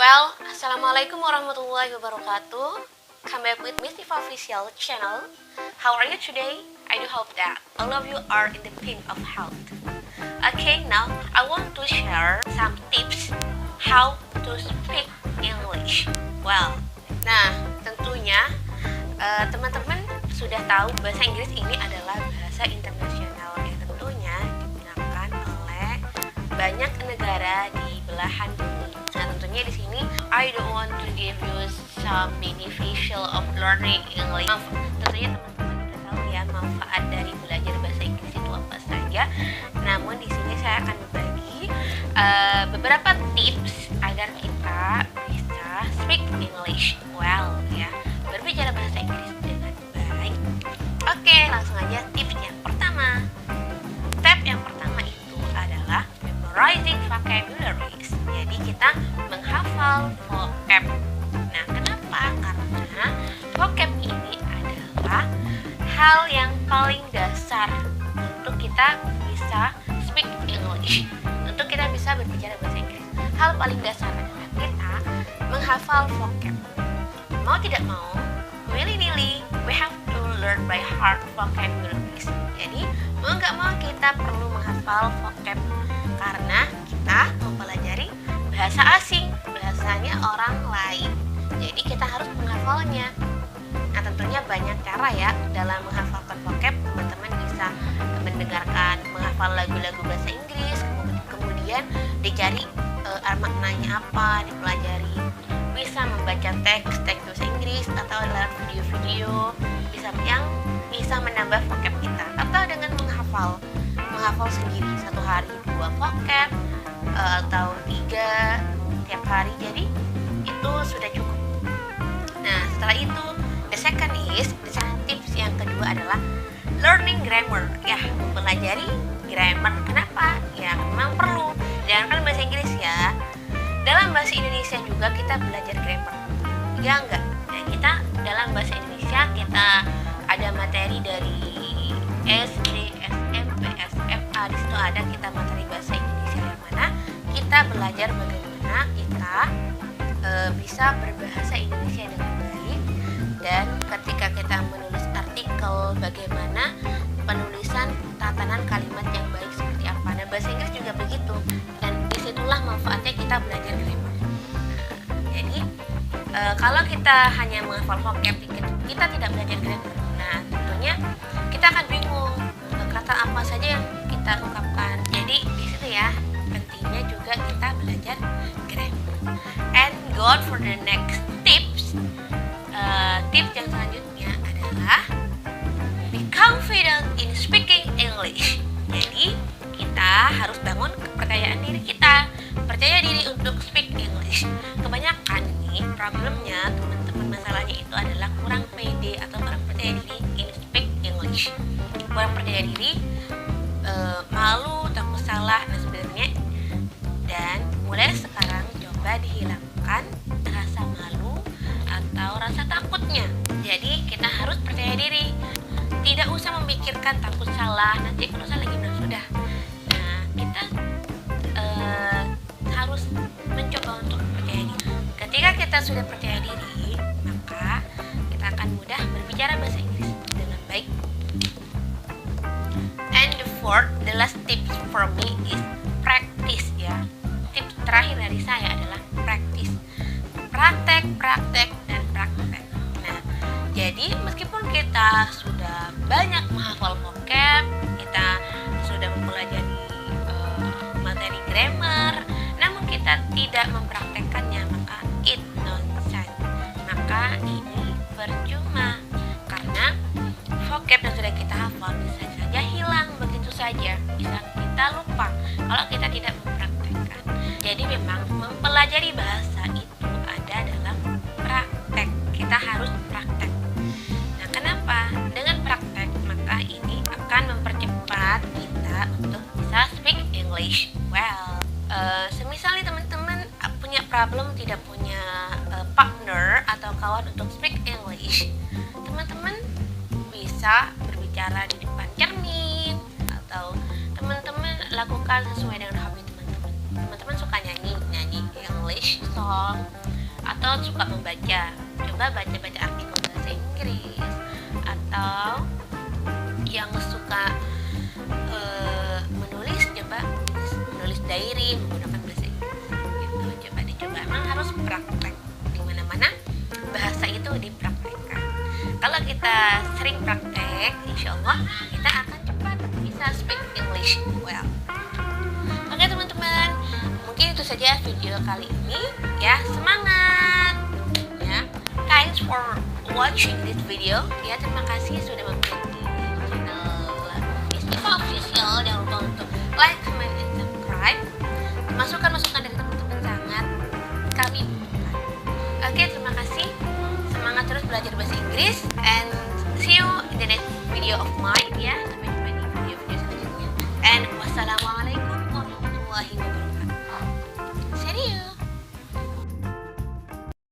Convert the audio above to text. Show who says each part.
Speaker 1: Well, Assalamualaikum warahmatullahi wabarakatuh. Come back with Miss Tifa Official channel. How are you today? I do hope that all of you are in the pink of health. Okay, now I want to share some tips how to speak English. Well, tentunya teman-teman sudah tahu bahasa Inggris ini adalah bahasa internasional yang tentunya digunakan oleh banyak negara di belahan bumi. Nah, tentunya di sini I don't want to give you some beneficial of learning English. Tentunya teman-teman sudah tahu ya manfaat dari belajar bahasa Inggris itu apa saja. Namun di sini saya akan berbagi beberapa tips agar kita bisa speak English well ya, berbicara bahasa Inggris dengan baik. Oke, langsung aja tips yang pertama. Step yang pertama itu adalah memorizing vocabularies. Jadi kita menghafal vocab. Nah, kenapa? Karena vocab ini adalah hal yang paling dasar untuk kita bisa speak English, untuk kita bisa berbicara bahasa Inggris. Hal paling dasar adalah kita menghafal vocab. Mau tidak mau, willy-nilly, we have to learn by heart vocabularies. Jadi, mau nggak mau kita perlu menghafal vocab karena kita mempelajari bahasa asing, bahasanya orang lain. Jadi kita harus menghafalnya. Nah, tentunya banyak cara ya dalam menghafalkan vocab. Teman-teman bisa mendengarkan, menghafal lagu-lagu bahasa Inggris, kemudian dicari maknanya apa, dipelajari. Bisa membaca teks bahasa Inggris atau lewat video-video yang bisa menambah vocab kita, atau dengan menghafal sendiri satu hari 2 vocab atau 3 tiap hari. Jadi itu sudah cukup. Nah, setelah itu the second tips yang kedua adalah learning grammar. Ya, mempelajari grammar. Kenapa? Ya, memang perlu. Jangan kan bahasa Inggris ya. Dalam bahasa Indonesia juga kita belajar grammar. Ya enggak? Nah, kita dalam bahasa Indonesia kita ada materi dari SD, SMP, SMA. Di situ ada kita materi bahasa Indonesia yang mana kita belajar bagaimana kita bisa berbahasa Indonesia dengan baik, dan ketika kita menulis artikel bagaimana penulisan tatanan kalimat yang baik seperti apa. Nah, bahasa Inggris juga begitu, dan disitulah manfaatnya kita belajar grammar. Jadi kalau kita hanya menghafal vocab, kita tidak belajar grammar. Nah, tentunya kita akan bingung kata apa saja yang kita ungkapkan. Jadi di situ ya pentingnya juga kita belajar grammar. And go on for the next tips. Tips yang selanjutnya adalah be confident in speaking English. Jadi kita harus bangun kepercayaan diri kita, percaya diri untuk speak English. Kebanyakan nih problemnya teman-teman, masalahnya itu adalah kurang pede atau kurang percaya diri in speak English. Kurang percaya diri, malu, takut salah. Nah, sebenarnya, dan mulai sekarang coba dihilangkan rasa malu atau rasa takutnya. Jadi kita harus percaya diri, tidak usah memikirkan takut salah, nanti kalau salah gimana, sudah. Nah, kita harus mencoba untuk percaya diri. Ketika kita sudah percaya diri, maka kita akan mudah berbicara bahasa Inggris dengan baik. And the last tips for me is practice ya. Tips terakhir dari saya adalah practice. Praktek, dan praktek. Nah, jadi meskipun kita sudah banyak menghafal vocab, kita sudah mempelajari materi grammar, namun kita tidak mempraktekkannya, maka it nonsense. Maka ini percuma, karena vocab yang sudah kita hafal bisa saja hilang begitu saja, bisa kita lupa kalau kita tidak mempraktekkan. Jadi memang mempelajari bahasa itu ada dalam praktek. Kita harus praktek. Nah, kenapa? Dengan praktek maka ini akan mempercepat kita untuk bisa speak English well. Semisal nih teman-teman punya problem, tidak punya partner atau kawan untuk speak English, teman-teman bisa berbicara di depan cermin, atau teman-teman lakukan sesuai dengan hobi teman-teman. Teman-teman suka nyanyi English kosong atau suka membaca, coba baca-baca artikel bahasa Inggris. Atau yang suka menulis, coba menulis diary menggunakan bahasa Inggris gitu. Coba dicoba, emang harus praktek, dimana-mana bahasa itu dipraktekkan. Kalau kita sering praktek, insya Allah kita akan cepat bisa speak English well. Oke teman-teman, mungkin itu saja video kali ini ya. Semangat ya. Thanks for watching this video ya. Terima kasih sudah mengikuti channel Istifa Official. Jangan lupa untuk like, comment, and subscribe. Masukan-masukan dari teman-teman sangat kami butuhkan. Oke, terima kasih. Semangat terus belajar bahasa Inggris, and see you in the next video of mine ya. Sampai jumpa di video-video selanjutnya. And wassalamualaikum warahmatullahi wabarakatuh.